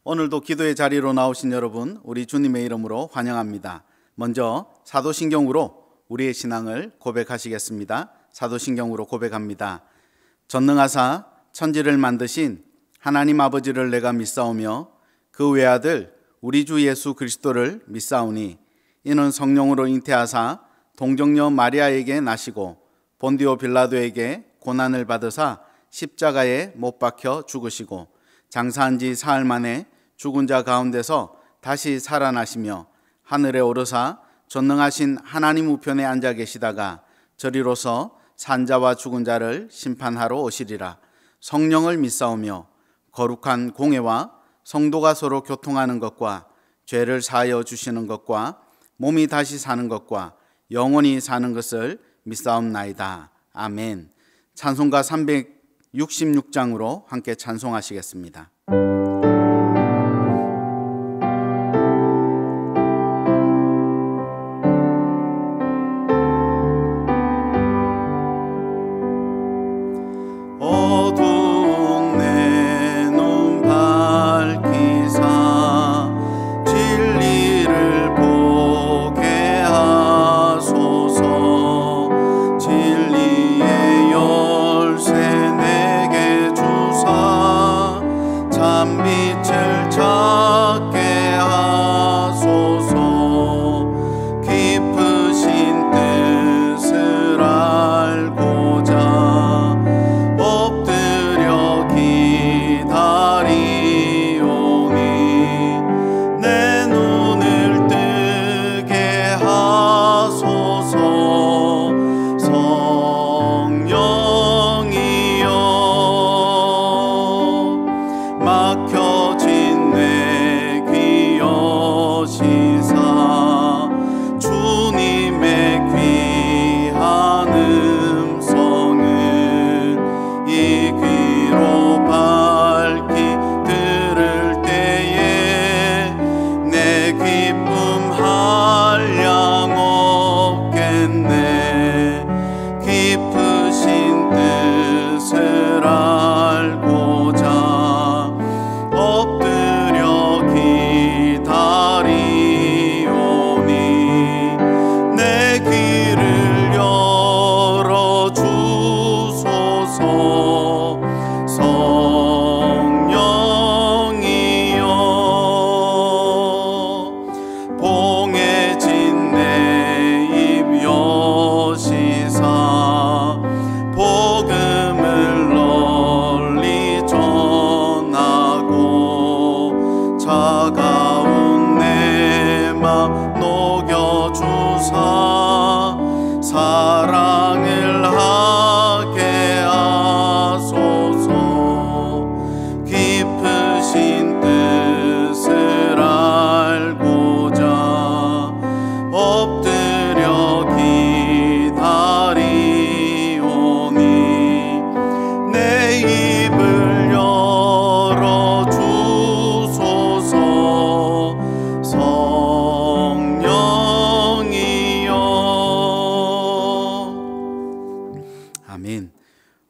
오늘도 기도의 자리로 나오신 여러분, 우리 주님의 이름으로 환영합니다. 먼저 사도신경으로 우리의 신앙을 고백하시겠습니다. 사도신경으로 고백합니다. 전능하사 천지를 만드신 하나님 아버지를 내가 믿사오며 그 외아들 우리 주 예수 그리스도를 믿사오니 이는 성령으로 잉태하사 동정녀 마리아에게 나시고 본디오 빌라도에게 고난을 받으사 십자가에 못 박혀 죽으시고 장사한 지 사흘 만에 죽은 자 가운데서 다시 살아나시며 하늘에 오르사 전능하신 하나님 우편에 앉아 계시다가 저리로서 산자와 죽은 자를 심판하러 오시리라. 성령을 믿사오며 거룩한 공회와 성도가 서로 교통하는 것과 죄를 사하여 주시는 것과 몸이 다시 사는 것과 영원히 사는 것을 믿사옵나이다. 아멘. 찬송가 366장으로 함께 찬송하시겠습니다.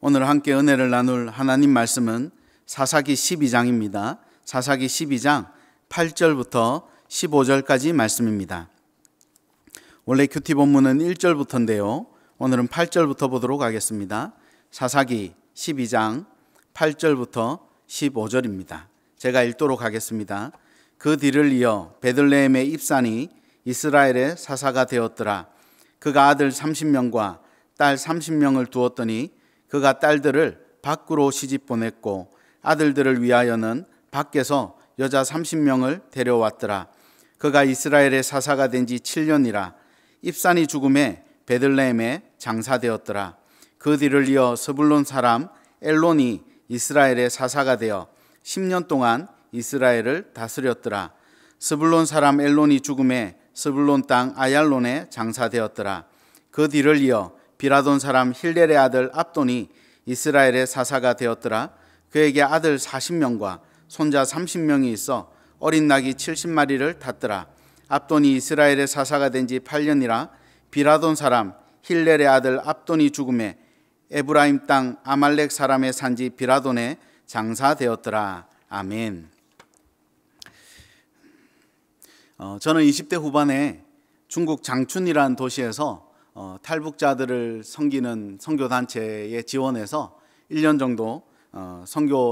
오늘 함께 은혜를 나눌 하나님 말씀은 사사기 12장입니다. 사사기 12장 8절부터 15절까지 말씀입니다. 원래 큐티 본문은 1절부터인데요. 오늘은 8절부터 보도록 하겠습니다. 사사기 12장 8절부터 15절입니다. 제가 읽도록 하겠습니다. 그 뒤를 이어 베들레헴의 입산이 이스라엘의 사사가 되었더라. 그가 아들 30명과 딸 30명을 두었더니 그가 딸들을 밖으로 시집 보냈고 아들들을 위하여는 밖에서 여자 30명을 데려왔더라. 그가 이스라엘의 사사가 된 지 7년이라. 입산이 죽음에 베들레헴에 장사되었더라. 그 뒤를 이어 스불론 사람 엘론이 이스라엘의 사사가 되어 10년 동안 이스라엘을 다스렸더라. 스불론 사람 엘론이 죽음에 스불론 땅 아얄론에 장사되었더라. 그 뒤를 이어 비라돈 사람 힐렐의 아들 압돈이 이스라엘의 사사가 되었더라. 그에게 아들 40명과 손자 30명이 있어 어린 낙이 70마리를 탔더라. 압돈이 이스라엘의 사사가 된 지 8년이라. 비라돈 사람 힐렐의 아들 압돈이 죽음에 에브라임 땅 아말렉 사람의 산지 비라돈에 장사되었더라. 아멘. 저는 20대 후반에 중국 장춘이라는 도시에서 탈북자들을 섬기는 선교단체에 지원해서 1년 정도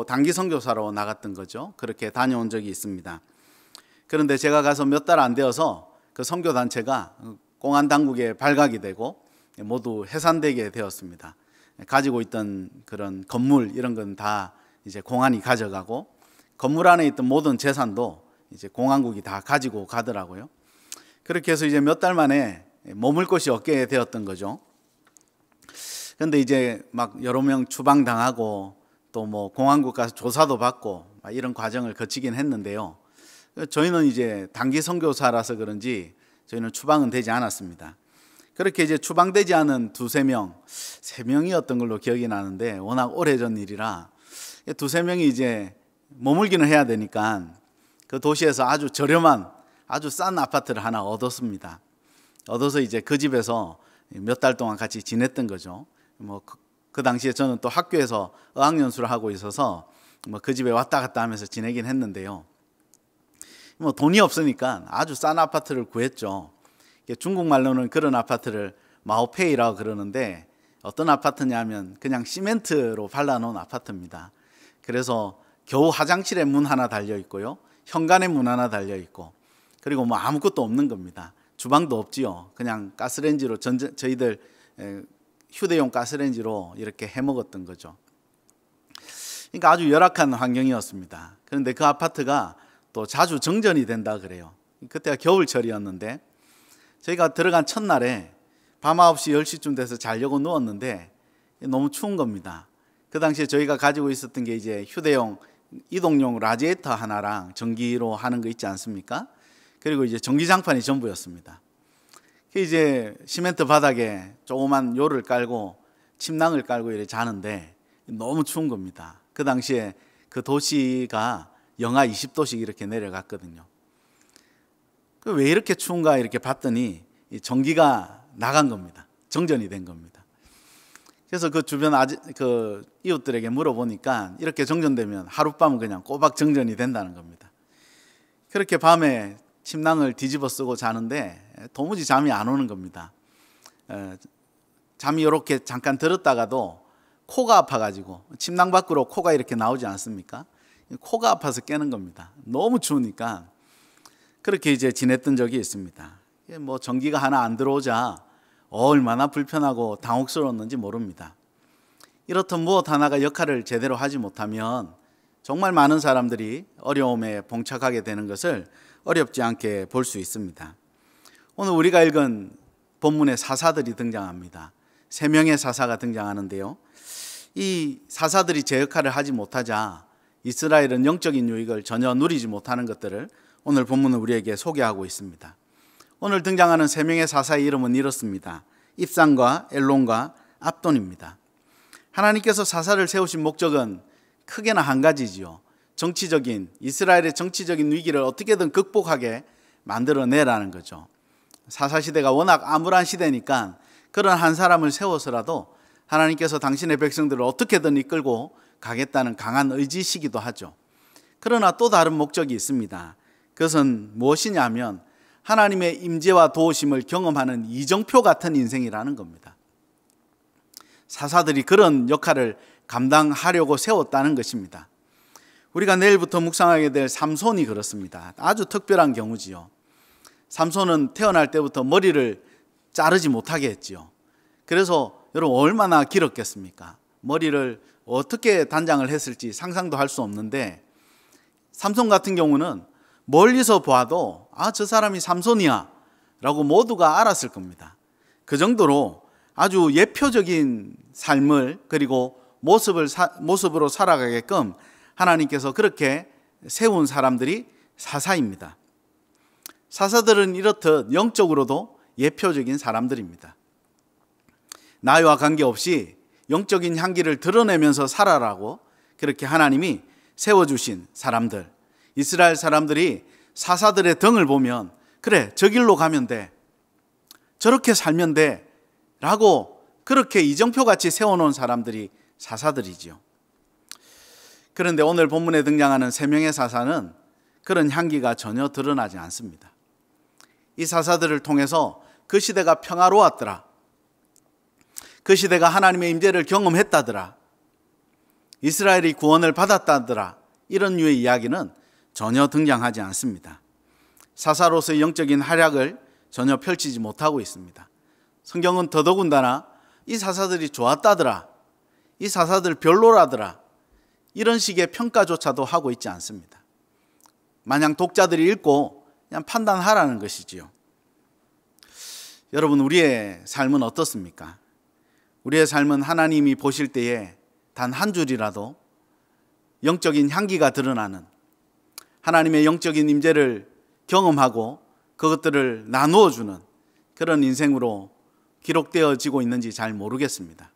단기 선교사로 나갔던 거죠. 그렇게 다녀온 적이 있습니다. 그런데 제가 가서 몇 달 안 되어서 그 선교단체가 공안 당국에 발각이 되고 모두 해산되게 되었습니다. 가지고 있던 그런 건물 이런 건 다 이제 공안이 가져가고 건물 안에 있던 모든 재산도 이제 공안국이 다 가지고 가더라고요. 그렇게 해서 이제 몇 달 만에 머물 곳이 없게 되었던 거죠. 그런데 이제 막 여러 명 추방당하고 또 뭐 공안국 가서 조사도 받고 이런 과정을 거치긴 했는데요. 저희는 이제 단기 선교사라서 그런지 저희는 추방은 되지 않았습니다. 그렇게 이제 추방되지 않은 두세 명, 세 명이었던 걸로 기억이 나는데 워낙 오래전 일이라 두세 명이 이제 머물기는 해야 되니까 그 도시에서 아주 저렴한 아주 싼 아파트를 하나 얻었습니다. 얻어서 이제 그 집에서 몇 달 동안 같이 지냈던 거죠. 그 당시에 저는 또 학교에서 어학연수를 하고 있어서 그 집에 왔다 갔다 하면서 지내긴 했는데요. 돈이 없으니까 아주 싼 아파트를 구했죠. 중국말로는 그런 아파트를 마오페이라고 그러는데 어떤 아파트냐면 그냥 시멘트로 발라놓은 아파트입니다. 그래서 겨우 화장실에 문 하나 달려 있고요. 현관에 문 하나 달려 있고 그리고 뭐 아무것도 없는 겁니다. 주방도 없지요. 그냥 가스레인지로 저희들 휴대용 가스레인지로 이렇게 해 먹었던 거죠. 그러니까 아주 열악한 환경이었습니다. 그런데 그 아파트가 또 자주 정전이 된다 그래요. 그때가 겨울철이었는데 저희가 들어간 첫날에 밤 9시, 10시쯤 돼서 자려고 누웠는데 너무 추운 겁니다. 그 당시에 저희가 가지고 있었던 게 이제 휴대용 이동용 라디에이터 하나랑 전기로 하는 거 있지 않습니까? 그리고 이제 전기장판이 전부였습니다. 이제 시멘트 바닥에 조그만 요를 깔고 침낭을 깔고 이렇게 자는데 너무 추운 겁니다. 그 당시에 그 도시가 영하 20도씩 이렇게 내려갔거든요. 왜 이렇게 추운가 이렇게 봤더니 전기가 나간 겁니다. 정전이 된 겁니다. 그래서 그 주변 그 이웃들에게 물어보니까 이렇게 정전되면 하룻밤은 그냥 꼬박 정전이 된다는 겁니다. 그렇게 밤에 침낭을 뒤집어 쓰고 자는데 도무지 잠이 안 오는 겁니다. 잠이 이렇게 잠깐 들었다가도 코가 아파가지고 침낭 밖으로 코가 이렇게 나오지 않습니까? 코가 아파서 깨는 겁니다. 너무 추우니까 그렇게 이제 지냈던 적이 있습니다. 뭐 전기가 하나 안 들어오자 얼마나 불편하고 당혹스러웠는지 모릅니다. 이렇듯 무엇 하나가 역할을 제대로 하지 못하면 정말 많은 사람들이 어려움에 봉착하게 되는 것을 어렵지 않게 볼 수 있습니다. 오늘 우리가 읽은 본문에 사사들이 등장합니다. 3명의 사사가 등장하는데요. 이 사사들이 제 역할을 하지 못하자 이스라엘은 영적인 유익을 전혀 누리지 못하는 것들을 오늘 본문은 우리에게 소개하고 있습니다. 오늘 등장하는 3명의 사사의 이름은 이렇습니다. 입산과 엘론과 압돈입니다. 하나님께서 사사를 세우신 목적은 크게는 한 가지지요. 이스라엘의 정치적인 위기를 어떻게든 극복하게 만들어내라는 거죠. 사사시대가 워낙 암울한 시대니까 그런 한 사람을 세워서라도 하나님께서 당신의 백성들을 어떻게든 이끌고 가겠다는 강한 의지시기도 하죠. 그러나 또 다른 목적이 있습니다. 그것은 무엇이냐면 하나님의 임재와 도우심을 경험하는 이정표 같은 인생이라는 겁니다. 사사들이 그런 역할을 감당하려고 세웠다는 것입니다. 우리가 내일부터 묵상하게 될 삼손이 그렇습니다. 아주 특별한 경우지요. 삼손은 태어날 때부터 머리를 자르지 못하게 했지요. 그래서 여러분 얼마나 길었겠습니까? 머리를 어떻게 단장을 했을지 상상도 할 수 없는데 삼손 같은 경우는 멀리서 봐도 저 사람이 삼손이야 라고 모두가 알았을 겁니다. 그 정도로 아주 예표적인 삶을 그리고 모습으로 살아가게끔 하나님께서 그렇게 세운 사람들이 사사입니다. 사사들은 이렇듯 영적으로도 예표적인 사람들입니다. 나이와 관계없이 영적인 향기를 드러내면서 살아라고 그렇게 하나님이 세워주신 사람들, 이스라엘 사람들이 사사들의 등을 보면 그래 저 길로 가면 돼, 저렇게 살면 돼 라고 그렇게 이정표같이 세워놓은 사람들이 사사들이지요. 그런데 오늘 본문에 등장하는 3명의 사사는 그런 향기가 전혀 드러나지 않습니다. 이 사사들을 통해서 그 시대가 평화로웠더라. 그 시대가 하나님의 임재를 경험했다더라. 이스라엘이 구원을 받았다더라. 이런 류의 이야기는 전혀 등장하지 않습니다. 사사로서의 영적인 활약을 전혀 펼치지 못하고 있습니다. 성경은 더더군다나 이 사사들이 좋았다더라, 이 사사들 별로라더라, 이런 식의 평가조차도 하고 있지 않습니다. 마냥 독자들이 읽고 그냥 판단하라는 것이지요. 여러분, 우리의 삶은 어떻습니까? 우리의 삶은 하나님이 보실 때에 단 한 줄이라도 영적인 향기가 드러나는, 하나님의 영적인 임재를 경험하고 그것들을 나누어 주는 그런 인생으로 기록되어지고 있는지 잘 모르겠습니다.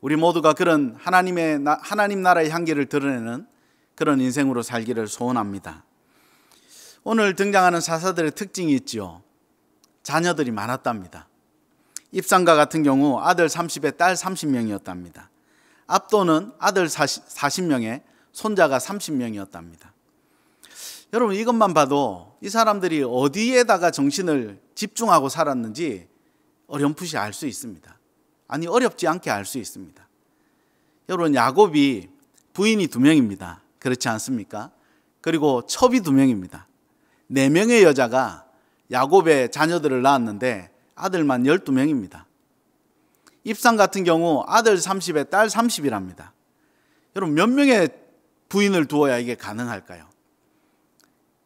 우리 모두가 그런 하나님 나라의 향기를 드러내는 그런 인생으로 살기를 소원합니다. 오늘 등장하는 사사들의 특징이 있죠. 자녀들이 많았답니다. 입상가 같은 경우 아들 30에 딸 30명이었답니다. 압도는 아들 40명에 손자가 30명이었답니다. 여러분, 이것만 봐도 이 사람들이 어디에다가 정신을 집중하고 살았는지 어렴풋이 알 수 있습니다. 아니, 어렵지 않게 알 수 있습니다. 여러분, 야곱이 부인이 2명입니다. 그렇지 않습니까? 그리고 첩이 2명입니다. 4명의 여자가 야곱의 자녀들을 낳았는데 아들만 12명입니다. 입상 같은 경우 아들 30에 딸 30이랍니다. 여러분, 몇 명의 부인을 두어야 이게 가능할까요?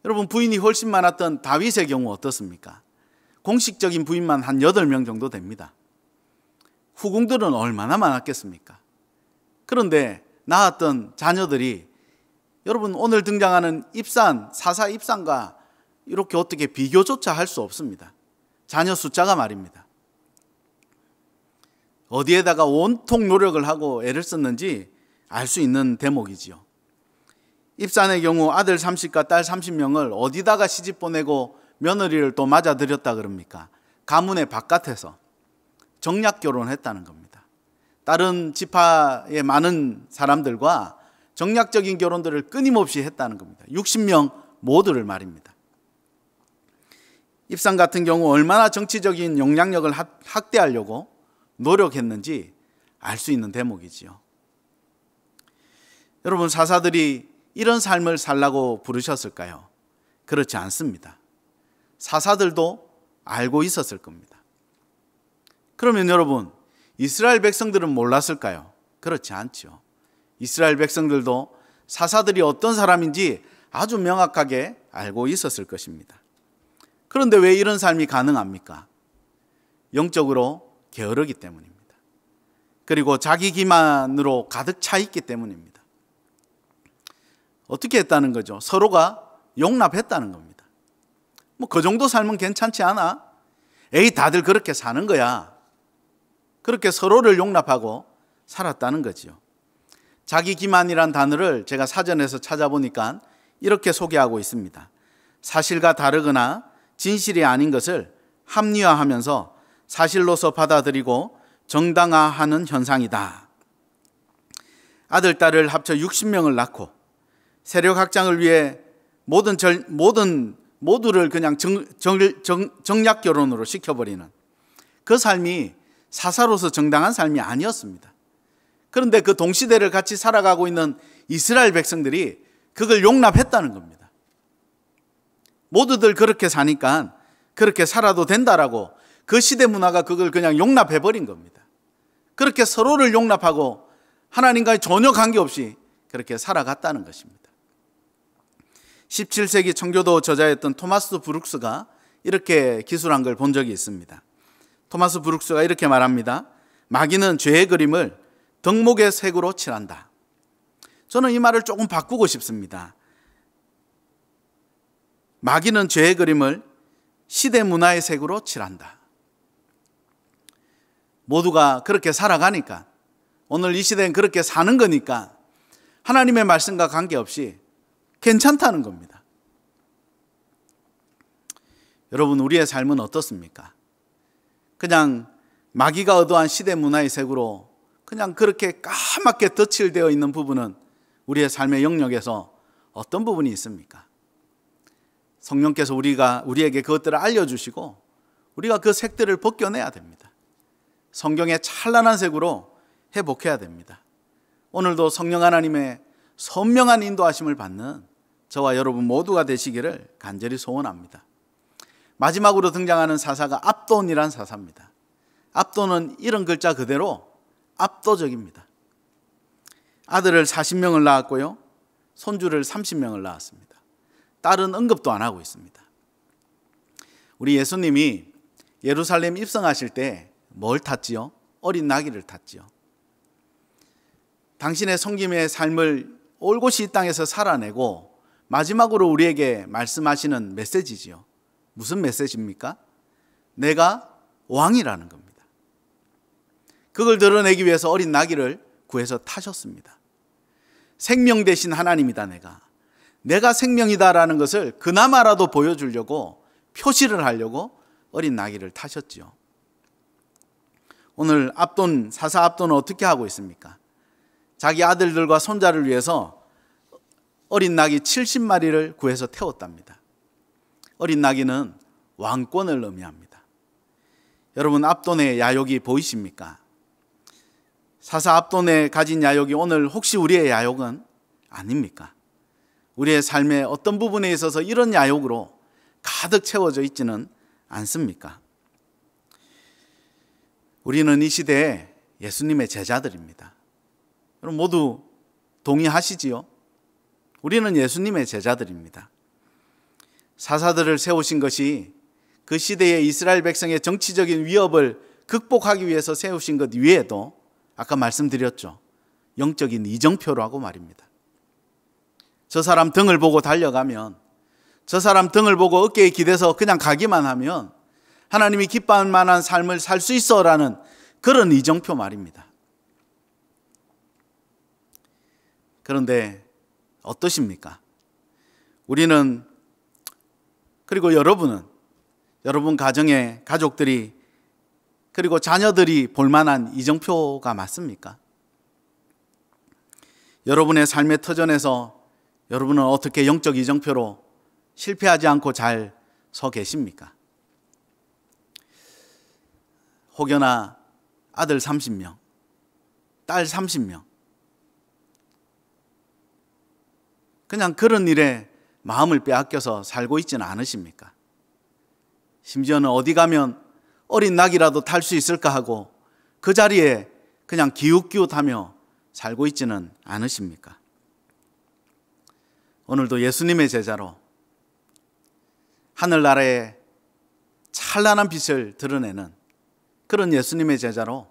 여러분, 부인이 훨씬 많았던 다윗의 경우 어떻습니까? 공식적인 부인만 한 8명 정도 됩니다. 후궁들은 얼마나 많았겠습니까? 그런데 낳았던 자녀들이 여러분, 오늘 등장하는 사사 입산과 이렇게 어떻게 비교조차 할 수 없습니다. 자녀 숫자가 말입니다. 어디에다가 온통 노력을 하고 애를 썼는지 알 수 있는 대목이지요. 입산의 경우 아들 30과 딸 30명을 어디다가 시집 보내고 며느리를 또 맞아들였다 그럽니까? 가문의 바깥에서 정략 결혼했다는 겁니다. 다른 지파의 많은 사람들과 정략적인 결혼들을 끊임없이 했다는 겁니다. 60명 모두를 말입니다. 입상 같은 경우 얼마나 정치적인 영향력을 확대하려고 노력했는지 알 수 있는 대목이지요. 여러분, 사사들이 이런 삶을 살라고 부르셨을까요? 그렇지 않습니다. 사사들도 알고 있었을 겁니다. 그러면 여러분, 이스라엘 백성들은 몰랐을까요? 그렇지 않죠. 이스라엘 백성들도 사사들이 어떤 사람인지 아주 명확하게 알고 있었을 것입니다. 그런데 왜 이런 삶이 가능합니까? 영적으로 게으르기 때문입니다. 그리고 자기 기만으로 가득 차 있기 때문입니다. 어떻게 했다는 거죠? 서로가 용납했다는 겁니다. 뭐 그 정도 삶은 괜찮지 않아? 에이, 다들 그렇게 사는 거야. 그렇게 서로를 용납하고 살았다는 거지요. 자기 기만이란 단어를 제가 사전에서 찾아보니까 이렇게 소개하고 있습니다. 사실과 다르거나 진실이 아닌 것을 합리화하면서 사실로서 받아들이고 정당화하는 현상이다. 아들, 딸을 합쳐 60명을 낳고 세력 확장을 위해 모두를 그냥 정략 결혼으로 시켜버리는 그 삶이 사사로서 정당한 삶이 아니었습니다. 그런데 그 동시대를 같이 살아가고 있는 이스라엘 백성들이 그걸 용납했다는 겁니다. 모두들 그렇게 사니까 그렇게 살아도 된다라고 그 시대 문화가 그걸 그냥 용납해버린 겁니다. 그렇게 서로를 용납하고 하나님과의 전혀 관계없이 그렇게 살아갔다는 것입니다. 17세기 청교도 저자였던 토마스 브룩스가 이렇게 기술한 걸 본 적이 있습니다. 토마스 브룩스가 이렇게 말합니다. 마귀는 죄의 그림을 덕목의 색으로 칠한다. 저는 이 말을 조금 바꾸고 싶습니다. 마귀는 죄의 그림을 시대 문화의 색으로 칠한다. 모두가 그렇게 살아가니까, 오늘 이 시대는 그렇게 사는 거니까 하나님의 말씀과 관계없이 괜찮다는 겁니다. 여러분, 우리의 삶은 어떻습니까? 그냥 마귀가 의도한 시대 문화의 색으로 그냥 그렇게 까맣게 덧칠되어 있는 부분은 우리의 삶의 영역에서 어떤 부분이 있습니까? 성령께서 우리에게 그것들을 알려주시고 우리가 그 색들을 벗겨내야 됩니다. 성경의 찬란한 색으로 회복해야 됩니다. 오늘도 성령 하나님의 선명한 인도하심을 받는 저와 여러분 모두가 되시기를 간절히 소원합니다. 마지막으로 등장하는 사사가 압돈이란 사사입니다. 압돈은 이런 글자 그대로 압도적입니다. 아들을 40명을 낳았고요, 손주를 30명을 낳았습니다. 딸은 언급도 안 하고 있습니다. 우리 예수님이 예루살렘 입성하실 때 뭘 탔지요? 어린 나귀를 탔지요. 당신의 성김의 삶을 올곧이 이 땅에서 살아내고 마지막으로 우리에게 말씀하시는 메시지지요. 무슨 메시지입니까? 내가 왕이라는 겁니다. 그걸 드러내기 위해서 어린 나귀를 구해서 타셨습니다. 생명 대신 하나님이다. 내가 생명이다라는 것을 그나마라도 보여주려고, 표시를 하려고 어린 나귀를 타셨지요. 오늘 사사 압돈은 어떻게 하고 있습니까? 자기 아들들과 손자를 위해서 어린 나귀 70마리를 구해서 태웠답니다. 어린 나귀는 왕권을 의미합니다. 여러분, 압돈의 야욕이 보이십니까? 사사 압돈에 가진 야욕이 오늘 혹시 우리의 야욕은 아닙니까? 우리의 삶의 어떤 부분에 있어서 이런 야욕으로 가득 채워져 있지는 않습니까? 우리는 이 시대에 예수님의 제자들입니다. 여러분 모두 동의하시지요? 우리는 예수님의 제자들입니다. 사사들을 세우신 것이 그 시대의 이스라엘 백성의 정치적인 위협을 극복하기 위해서 세우신 것 위에도 아까 말씀드렸죠. 영적인 이정표라고 말입니다. 저 사람 등을 보고 달려가면, 저 사람 등을 보고 어깨에 기대서 그냥 가기만 하면 하나님이 기뻐할 만한 삶을 살 수 있어라는 그런 이정표 말입니다. 그런데 어떠십니까? 우리는, 그리고 여러분은, 여러분 가정의 가족들이 그리고 자녀들이 볼만한 이정표가 맞습니까? 여러분의 삶의 터전에서 여러분은 어떻게 영적 이정표로 실패하지 않고 잘 서 계십니까? 혹여나 아들 30명, 딸 30명, 그냥 그런 일에 마음을 빼앗겨서 살고 있지는 않으십니까? 심지어는 어디 가면 어린 낙이라도 탈 수 있을까 하고 그 자리에 그냥 기웃기웃하며 살고 있지는 않으십니까? 오늘도 예수님의 제자로 하늘나라의 찬란한 빛을 드러내는 그런 예수님의 제자로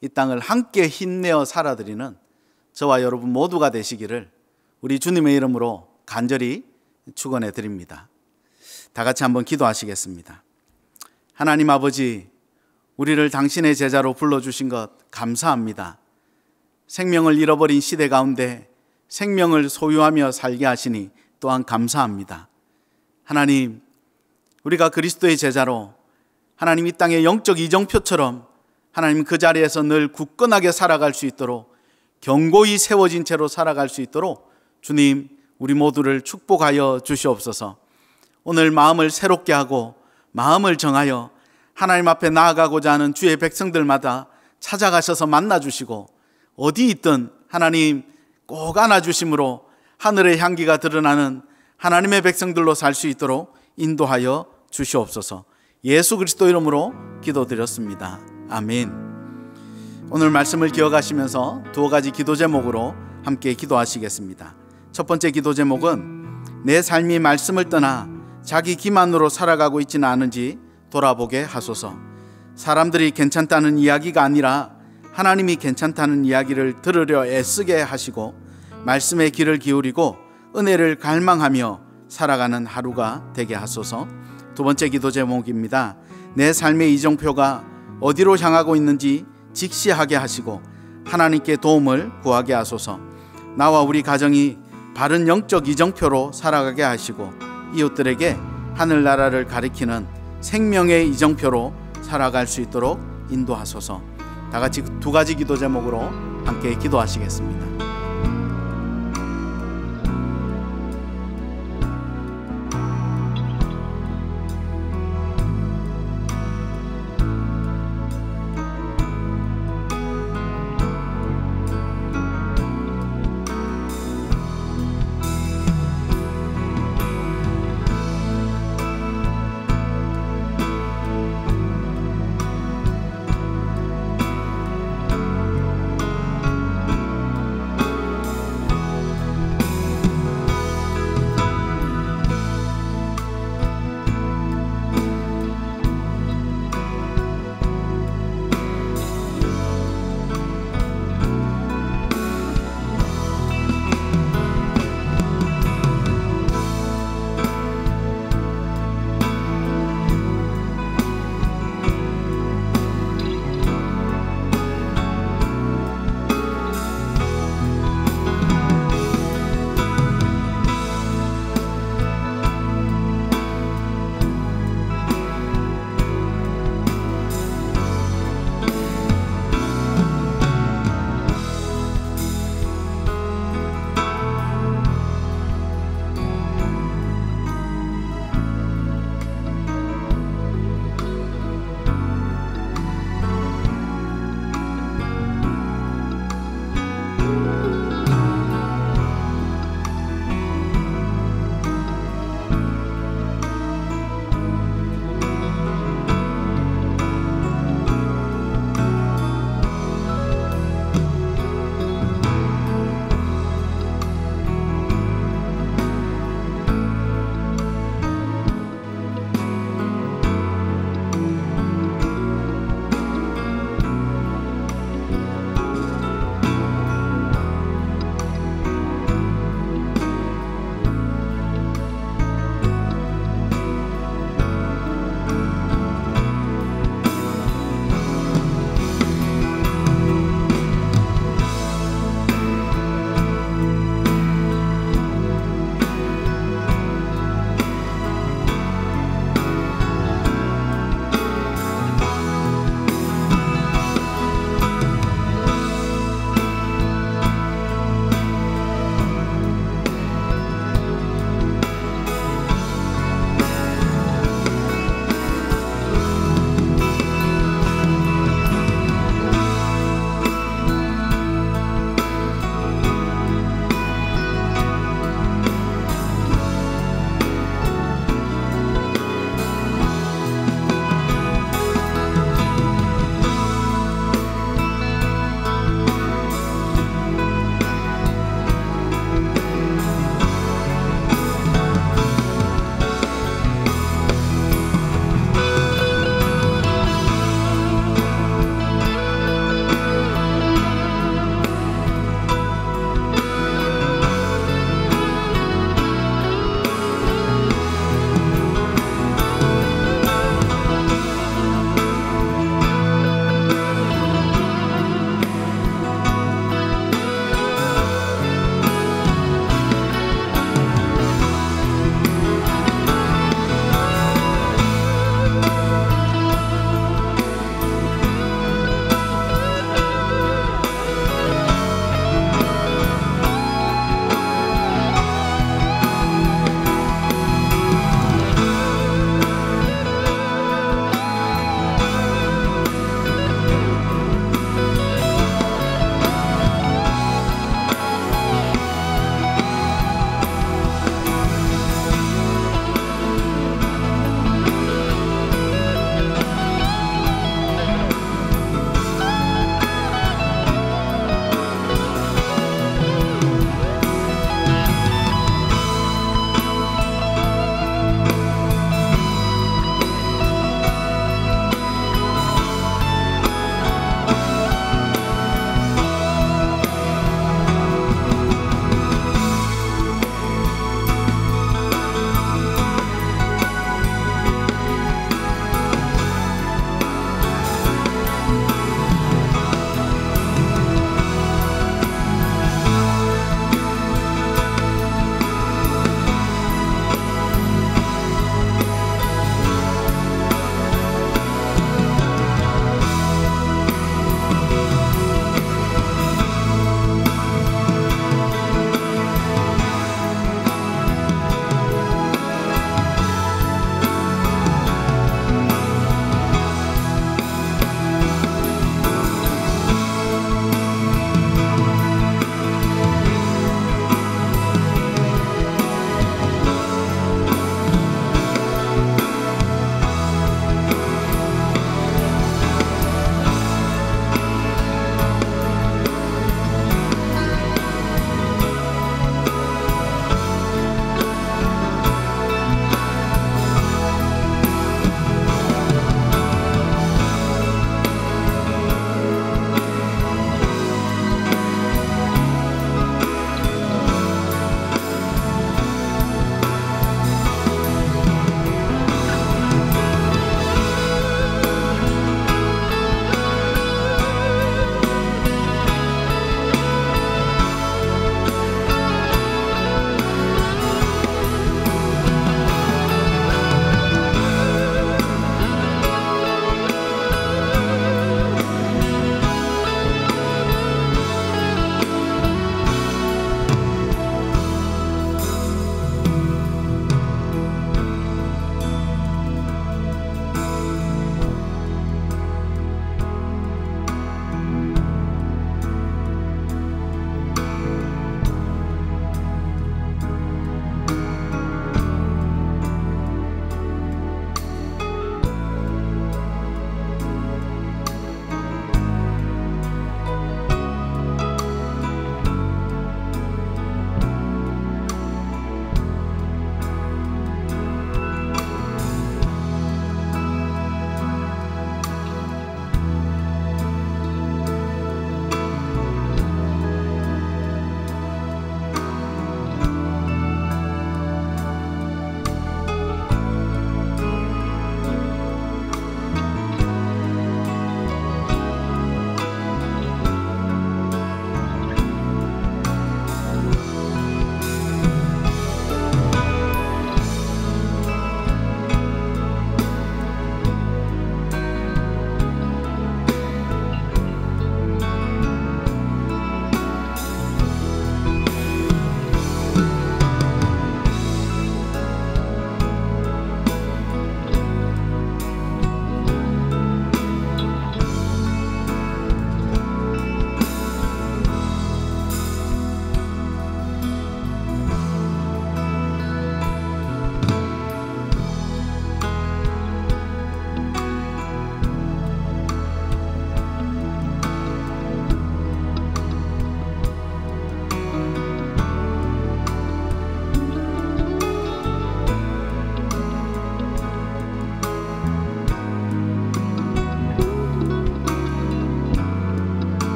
이 땅을 함께 힘내어 살아드리는 저와 여러분 모두가 되시기를 우리 주님의 이름으로 간절히 축원해 드립니다. 다 같이 한번 기도하시겠습니다. 하나님 아버지, 우리를 당신의 제자로 불러주신 것 감사합니다. 생명을 잃어버린 시대 가운데 생명을 소유하며 살게 하시니 또한 감사합니다. 하나님, 우리가 그리스도의 제자로 하나님 이 땅의 영적 이정표처럼 하나님 그 자리에서 늘 굳건하게 살아갈 수 있도록, 견고히 세워진 채로 살아갈 수 있도록 주님, 우리 모두를 축복하여 주시옵소서. 오늘 마음을 새롭게 하고 마음을 정하여 하나님 앞에 나아가고자 하는 주의 백성들마다 찾아가셔서 만나주시고, 어디 있든 하나님 꼭 안아주심으로 하늘의 향기가 드러나는 하나님의 백성들로 살 수 있도록 인도하여 주시옵소서. 예수 그리스도 이름으로 기도드렸습니다. 아멘. 오늘 말씀을 기억하시면서 두어 가지 기도 제목으로 함께 기도하시겠습니다. 첫 번째 기도 제목은 내 삶이 말씀을 떠나 자기 기만으로 살아가고 있지는 않은지 돌아보게 하소서. 사람들이 괜찮다는 이야기가 아니라 하나님이 괜찮다는 이야기를 들으려 애쓰게 하시고 말씀의 귀를 기울이고 은혜를 갈망하며 살아가는 하루가 되게 하소서. 두 번째 기도 제목입니다. 내 삶의 이정표가 어디로 향하고 있는지 직시하게 하시고 하나님께 도움을 구하게 하소서. 나와 우리 가정이 바른 영적 이정표로 살아가게 하시고 이웃들에게 하늘나라를 가리키는 생명의 이정표로 살아갈 수 있도록 인도하소서. 다 같이 두 가지 기도 제목으로 함께 기도하시겠습니다.